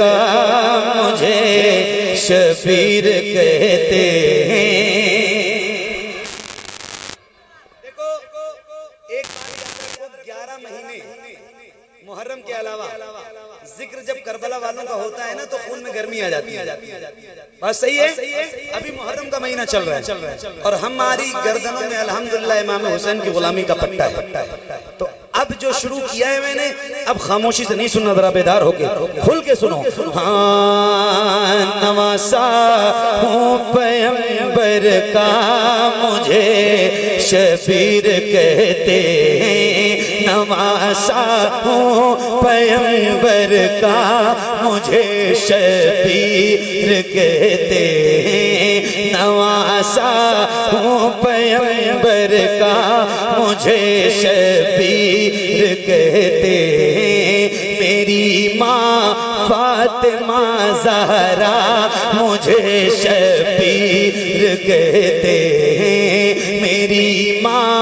का मुझे शबीर कहते हैं। देखो एक बात, 11 महीने मुहर्रम के अलावा जिक्र जब करबला वालों का होता है ना तो खून में गर्मी आ जाती है। बात सही है। अभी मुहर्रम का महीना चल रहा है और हमारी गर्दनों में अल्हम्दुलिल्लाह इमाम हुसैन की गुलामी का पट्टा है। तो अब जो शुरू किया है मैंने, अब खामोशी से नहीं सुनना, जरा बेदार होके खुल के सुनो। हाँ, नवासा हूँ पैगंबर का मुझे शबीर कहते हैं। नवासा हूँ पैगंबर का मुझे शबीर कहते हैं। नवासा हूँ पैगंबर का मुझे शबीर कहते हैं। मेरी माँ फातिमा ज़हरा मुझे शबीर कहते हैं। मेरी माँ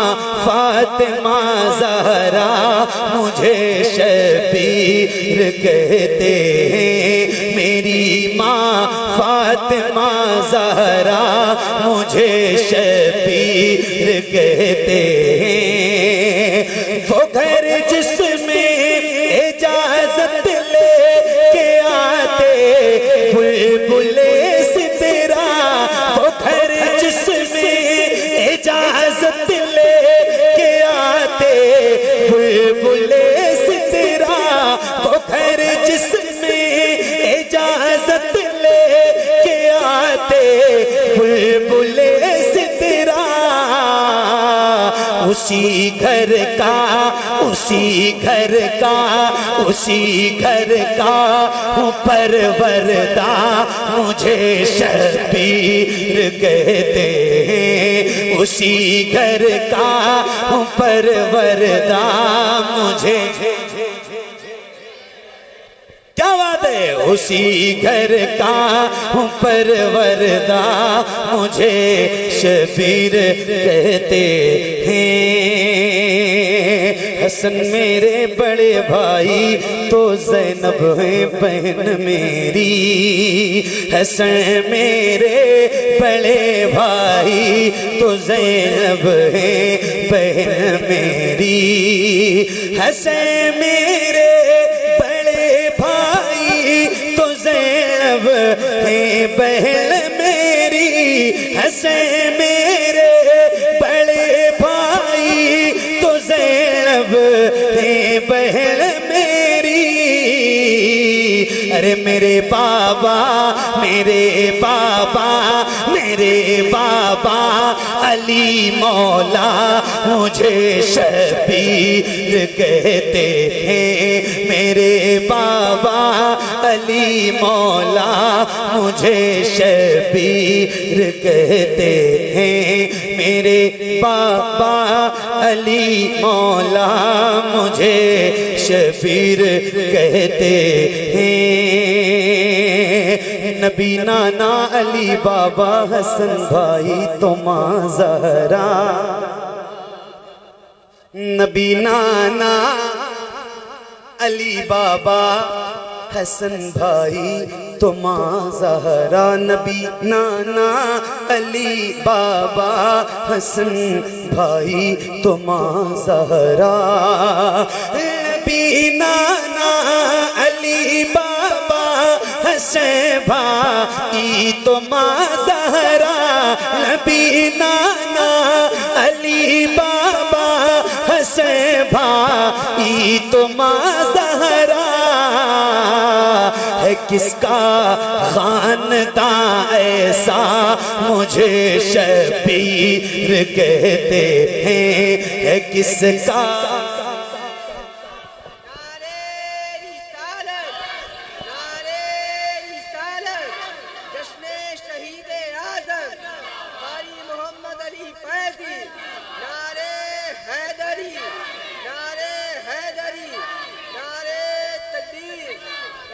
फातिमा ज़हरा मुझे शबीर कहते हैं। मेरी माँ फातिमा ज़हरा मुझे शबीर कहते हैं। वो घर जिसमें इजाजत लेके आते बुलबुले सितरा, वो घर जिसमें इजाजत लेके आते बुलबुले सितरा, वो घर जिसमें इजाजत लेके आते बुलबुले सितरा, उसी घर का उसी घर का उसी घर का हूँ परवरदा मुझे शबीर कहते हैं। उसी घर का हूँ परवरदा मुझे, क्या बात है, उसी घर का हूँ परवरदा मुझे शबीर कहते हैं। हसन मेरे बड़े भाई तो ज़ैनब है बहन मेरी। हसन मेरे बड़े भाई तो ज़ैनब है बहन मेरी। हसन मेरे तो ज़ैनब है बहन मेरी। हसन मेरे बड़े भाई तो ज़ैनब है बहन मेरी। अरे मेरे बाबा मेरे बाबा मेरे बाबा अली मौला मुझे शबीर कहते हैं। मेरे बाबा अली मौला मुझे शबीर कहते हैं। मेरे बाबा अली मौला मुझे शबीर कहते हैं। नबी नाना अली बाबा हसन भाई तो माँ ज़हरा। नबी नाना अली बाबा हसन भाई तो माँ ज़हरा। नबी नाना अली बाबा हसन भाई तो माँ ज़हरा। नबी नाना अली बाबा हसन भाई तो माँ ज़हरा। नबी नाना अली बाबा हसन भाई तो माँ ज़हरा। है किसका खानदां ऐसा मुझे शबीर कहते हैं। है किसका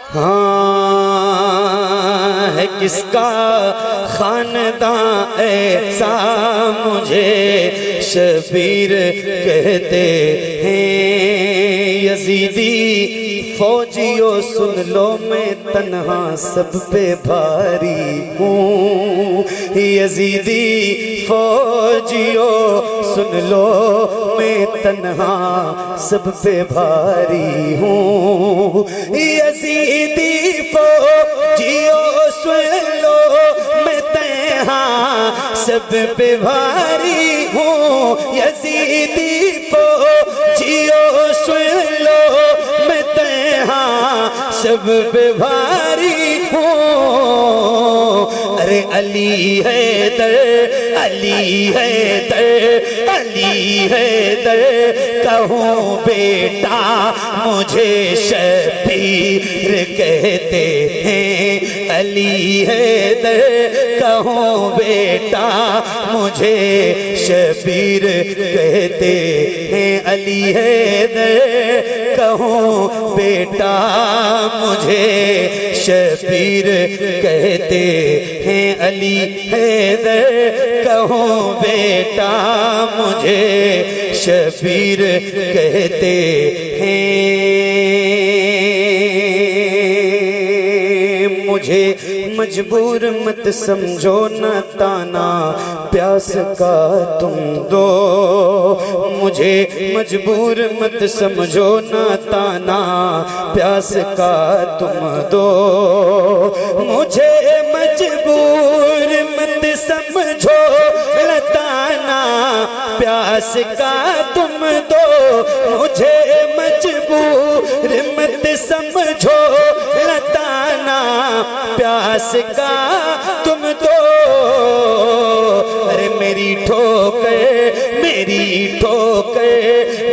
हाँ है किसका खानदां ऐसा मुझे शबीर कहते हैं। यजीदी फौजियों सुन लो मैं तन्हा सब पे भारी हूँ। यजीदी फौजियो सुन लो मैं तन्हा सब पे भारी हूँ। यजीदी फौजियो सुन लो मैं तन्हा सब पे भारी हूँ। यजीदी फौजियो सुन लो मैं तन्हा सब पे भारी हूँ। अरे अली हैदर, अली हैदर, अली हैदर कहूँ बेटा मुझे शबीर कहते हैं। अली हैदर कहूँ बेटा मुझे शबीर कहते हैं। अली हैदर कहूँ बेटा मुझे शबीर कहते हैं। अली हैदर कहूँ बेटा मुझे शबीर कहते हैं। मुझे मजबूर मत समझो न ताना प्यास का तुम दो। मुझे मजबूर मत समझो न ताना प्यास का तुम दो। मुझे मजबूर मत समझो न ताना प्यास का तुम दो। मुझे मजबूर मत समझो न ताना प्यास का तुम दो। अरे मेरी ठोकर, मेरी ठोकर,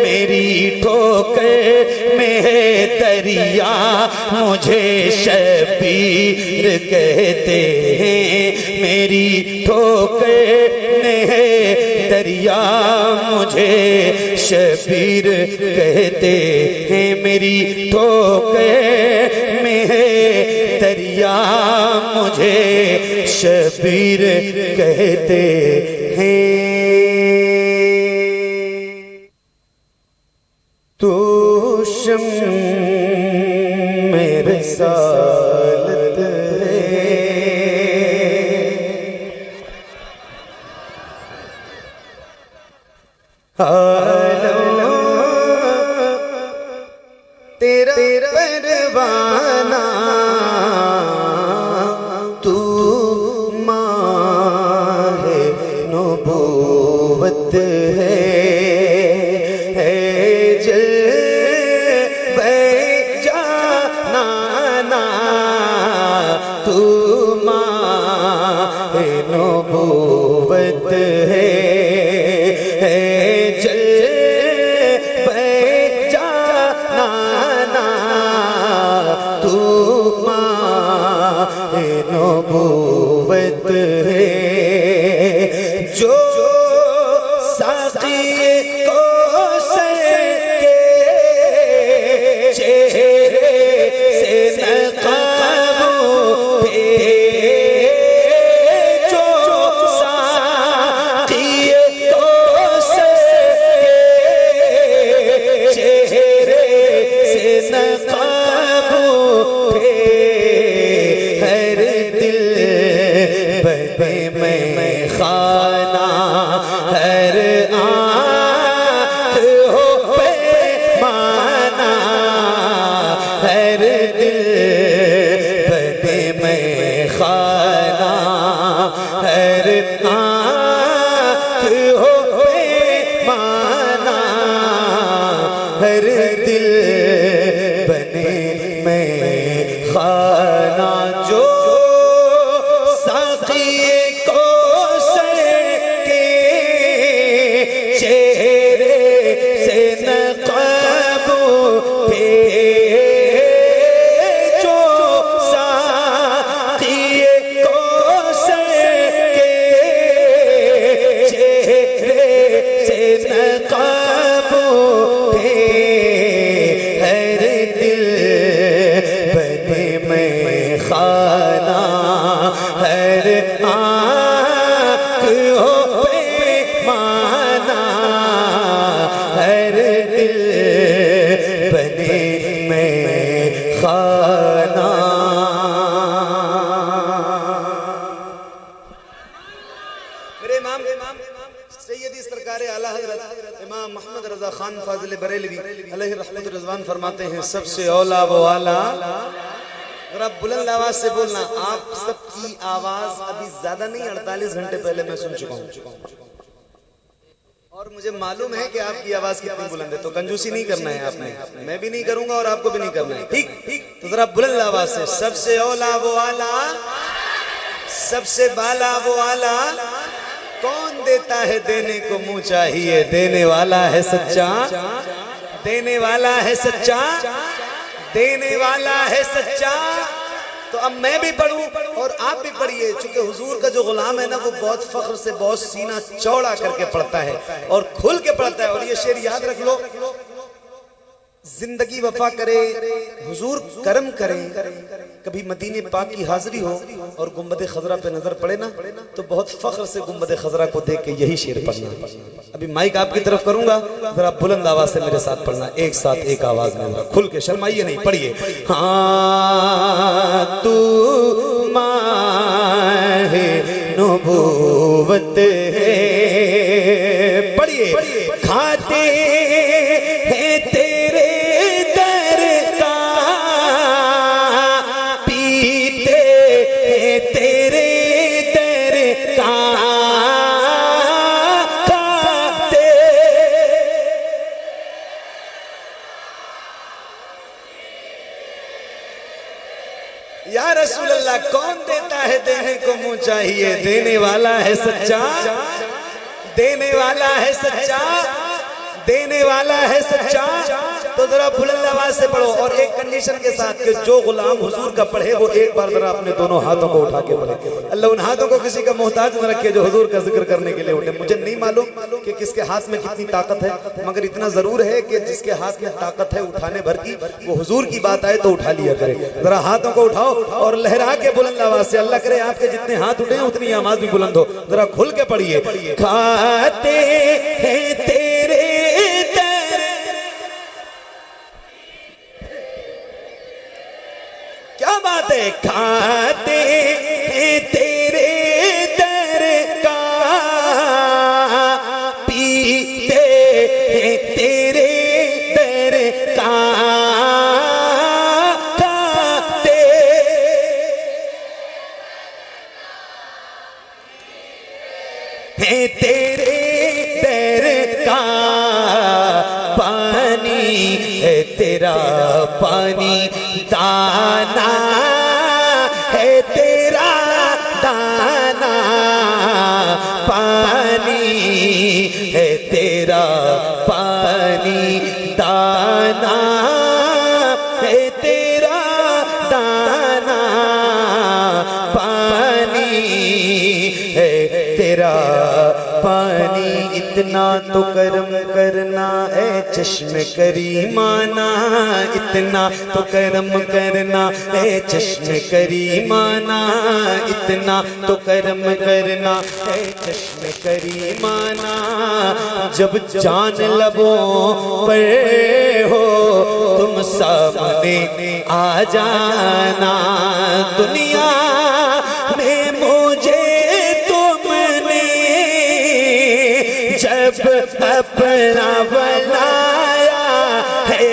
मेरी ठोकर में है दरिया मुझे शबीर कहते हैं। मेरी ठोकर में है दरिया मुझे शबीर कहते हैं। मेरी ठोकर में है दरिया मुझे शबीर कहते हैं। तू शम मेरे सालत है, तेरा परवाना तू माहे नबूवत है। जल बे जाना तू माहे नबूवत है। नबूवत है जो साक़ी कौसर के चेहरे से नक़ाब थे। जो साक़ी कौसर के चेहरे से नक़ाब थे। मैं खाना हर आँख हो पैमाना। हर दिल बने मैं खाना हर आँख हो पैमाना। हर दिल बने मैं खाना जो खाना हर आँख हो पैमाना। हर दिल बने मैं खाना। मौलाना मोहम्मद रजा खान फाजिल बरेलवी अलैहि रहमत रिजवान फरमाते हैं, सबसे औला वो आला। अगर आप बुलंद आवाज से बोलना, आप सबकी आवाज अभी ज्यादा नहीं 48 घंटे पहले मैं सुन चुका हूँ और मुझे मालूम है कि आपकी आवाज कितनी बुलंद है, तो कंजूसी नहीं करना है आपने, मैं भी नहीं करूंगा और आपको भी नहीं करना है, ठीक ठीक। तो जरा बुलंद आवाज से, सबसे औला वो आला, सबसे बाला वो आला, कौन देता है देने को मुंह चाहिए, देने वाला है सच्चा, देने वाला है सच्चा, देने वाला है सच्चा। तो अब मैं भी पढ़ूं और आप भी पढ़िए, चूंकि हुजूर का जो गुलाम है ना वो बहुत फख्र से, बहुत सीना चौड़ा करके पढ़ता है और खुल के पढ़ता है। और ये शेर याद रख लो, जिंदगी वफा करे हुजूर करम करे, कभी मदीने पाक की हाजिरी हो और गुंबद खजरा पे नजर पड़े ना तो बहुत फख्र से गुंबद खजरा को देख के यही शेर पढ़ना। अभी माइक आपकी तरफ करूंगा, जरा बुलंद आवाज से मेरे साथ पढ़ना, एक साथ एक आवाज में, खुल के, शर्माइए नहीं, पढ़िए। हाँ तू माहे नबूवत है, पढ़िए, खाते हैं तेरे दर का, पीते हैं तेरे दर का, खाते। या रसूल अल्लाह, कौन देता है देने को मुंह चाहिए, देने वाला है सच्चा, देने वाला है सच्चा, देने वाला है सच्चा। तो जरा बुलंद आवाज से पढ़ो और एक कंडीशन के साथ कि जो गुलाम हुजूर का पढ़े वो एक बार जरा अपने दोनों हाथों को उठा के पढ़े। अल्लाह उन हाथों को किसी का मोहताज न रखे जो हुजूर का जिक्र करने के लिए उठे। मुझे नहीं मालूम कि किसके हाथ में कितनी ताकत है, मगर इतना जरूर है कि जिसके हाथ में ताकत है उठाने भर की, वो हुजूर की बात आए तो उठा लिया करे। जरा हाथों को उठाओ और लहरा के बुलंद आवाज से, अल्लाह करे आपके जितने हाथ उठे उतनी आवाज भी बुलंद हो। जरा खुल के पढ़िए, खाते हैं तेरे दर, क्या बात है, खाते हैं तेरे दर का, पीते हैं तेरे दर का, खाते हैं तेरे दर का, पानी है तेरा पानी, दाना है तेरा दाना, पानी है तेरा पानी, दाना है तेरा दाना, पानी है तेरा पानी। इतना तो करम करना है चश्म करीमाना, इतना तो करम करना है चश्म करीमाना, इतना तो करम करना है चश्म करीमाना। जब जान लबों पर हो तुम सामने आ जाना, दुनिया में मुझे जब अपना बनाया है,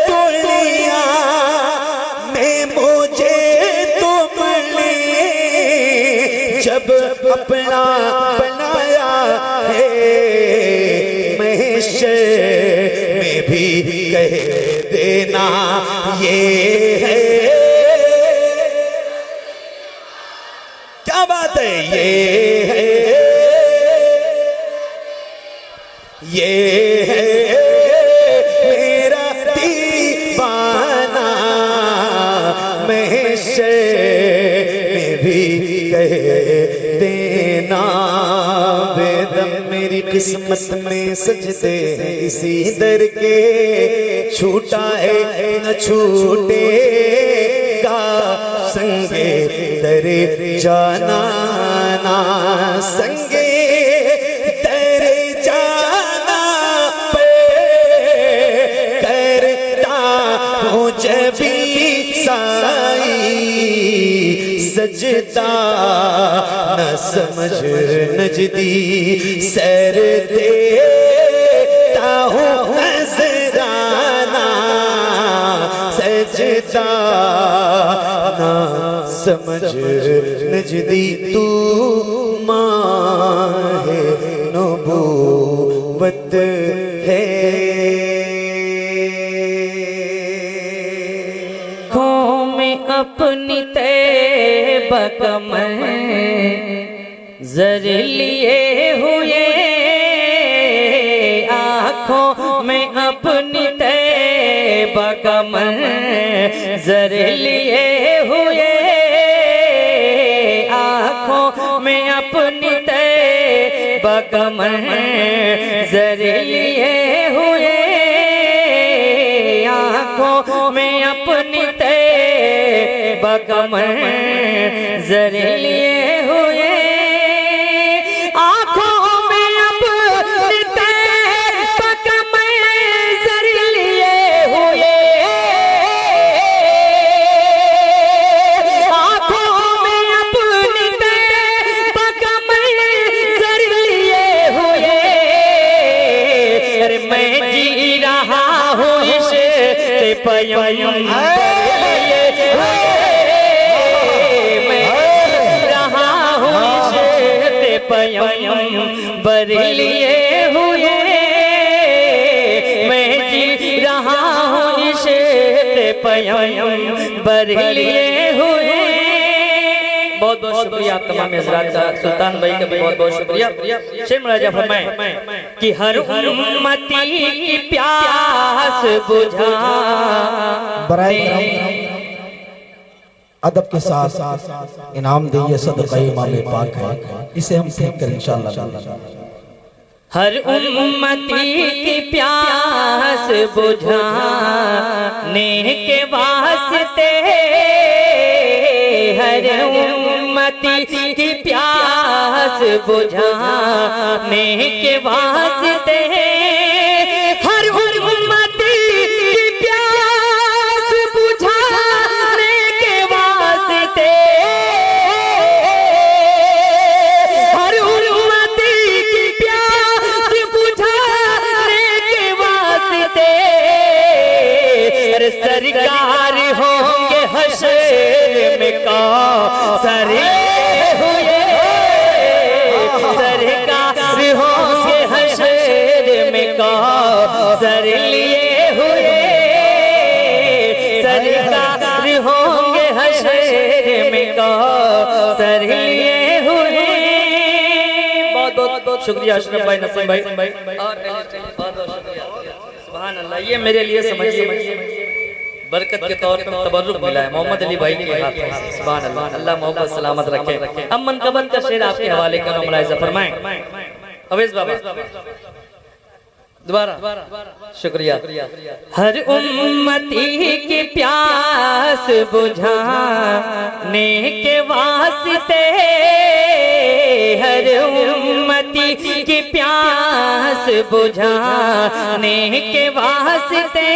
दुनिया में मुझे तुमने जब अपना बनाया है, महशर में भी कह देना ये है, क्या बात है, ये है, ये है मेरा दीवाना, महशर में भी कह देना, बेदम मेरी किस्मत में सजदे हैं इसी दर के, छूटा है न छूटेगा संगे दरे जाना ना, संगे सजदा न समझ नजदी सैर देता हूँ नजराना सजदा न समझ नजदी तू माहे नबूवत है अपनी तैबा कमर जर लिए हुए आँखों में अपनी तैबा कमर जर लिए हुए आँखों में अपनी तैबा कमर जर लिए हुए आँखों में अपनी कमर जर लिए हुए आँखों में अपनी कमर जर लिए हुए आँखों में अपनी कमर जर लिए हुए अरे मैं जी रहा हूँ इस पयम बर लिए हुए मैं जी रहा हूँ इस पयम बर लिए हुए। बहुत बहुत शुक्रिया आप तमाम हज़रात का, सुल्तान भाई का भी बहुत बहुत शुक्रिया। शेर मुराजा फरमाएं कि हर उम्मती की प्यास बुझा अदब के साथ इनाम दिए सदका इमाम पाक है, इसे हम सीख कर इंशाअल्लाह। हर उम्मती की प्यास बुझाने के वास्ते हर उम्मती की प्यास बुझाने के वास्ते हर उम्मती की प्यास बुझाने के वास्ते हर उम्मती की प्यास बुझाने के वास्ते सरकार होंगे हशर में कौसर हुए सरकार होंगे हशर में कौसर लिए हुए सरकार होंगे हशर में कौसर लिए हुए। बहुत बहुत शुक्रिया अशरफ भाई, नसीम भाई और बहुत बहुत शुक्रिया। सुभान अल्लाह, ये मेरे लिए समझिए बरकत के तौर पर तबर्रुक मिला है मोहम्मद अली भाई के हाथ में। सुभान अल्लाह, अल्लाह मोहब्बत सलामत रखे। अब मनकबत का शेर आपके हवाले का मुलाहिजा फरमाएं। अवेश बाबा दोबारा शुक्रिया। हर उम्मती की प्यास बुझाने के वास्ते हर उम्मती की प्यास बुझाने के वास्ते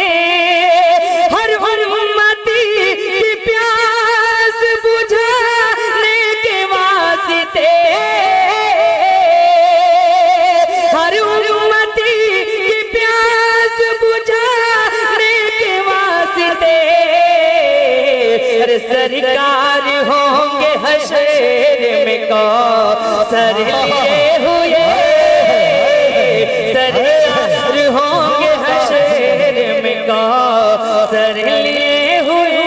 हर उम्मती की प्यास बुझाने के वास्ते हर उम्मती की प्यास बुझाने के वास्ते सरकार होंगे हशर में कौसर लिए हुए सरकार होंगे हशर में कौसर लिए हुए।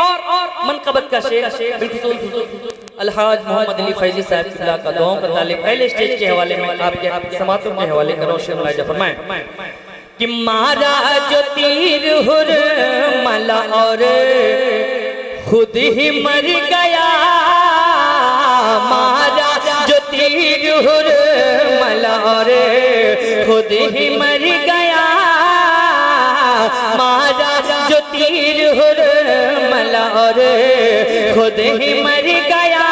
और मनकबत का शेर बिल्कुल अलहाज मोहम्मद अली फैजी साहब का दुआओं का तालिब पहले स्टेज के हवाले में आपके समातों के हवाले करो। शेर मुलाहिजा फरमाएं कि मारा जो तीर हुर मला और खुद ही मर गया मारा जो तीर हुर मला और खुद ही मर गया मारा जो तीर हुर मला और खुद ही मर गया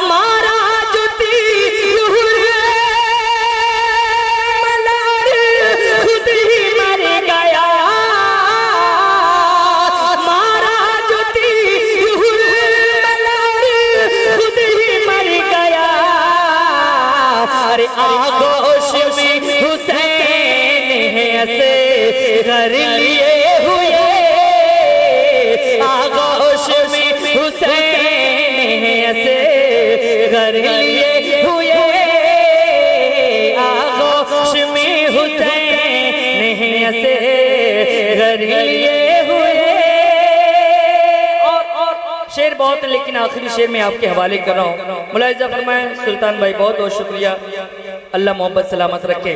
मारा जो तीर हुर मला और खुद ही मर गया मारा जो तीर हुर बहुत हैं, लेकिन आखिरी शेर में आपके हवाले कर रहा हूँ। मुलाहिजा फरमाएं सुल्तान भाई, बहुत बहुत शुक्रिया, अल्लाह मोहब्बत सलामत रखे।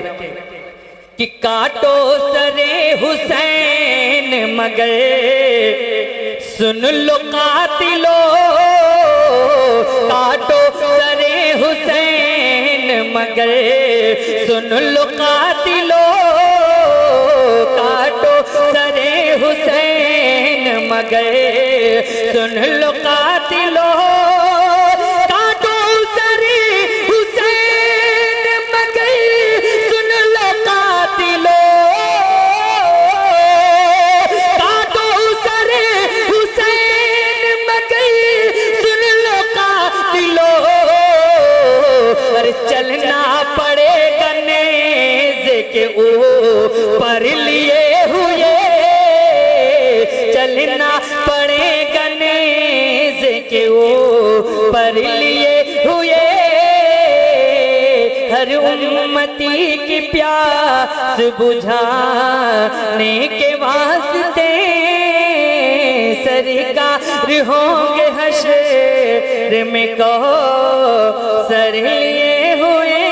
कि काटो सरे हुसैन मगर सुन लो कातिलो, काटो सरे हुसैन मगर सुन लो कातिलो, काटो सरे हुसैन मगर सुन लो कातिलो, काटो सरे हुसैन मगर सुन लो कातिलो, काटो सरे हुसैन मगर सुन लो कातिलो। अरे चलना पड़ेगा नेज़े के ऊपर लिए हुए, चलना पड़ेगा नेज़े के ऊपर लिए हुए, हर उम्मती की प्यास बुझाने के वास्ते सरकार होंगे हश्र में कौसर लिए हुए।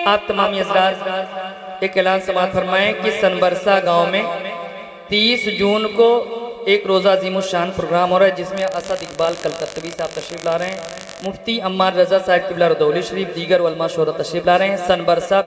आप तमाम हज़रात एक ऐलान समाअत फरमाएं कि सनबरसा गांव में 30 जून को एक रोज़ा अज़ीमुश्शान प्रोग्राम हो रहा है, जिसमें असद इकबाल कलकत्तवी साहब तशरीफ ला रहे हैं, मुफ्ती अम्मार रज़ा साहब क़िबला रदौली शरीफ, दीगर उलमा शोहरा तशरीफ ला रहे हैं। सनबरसा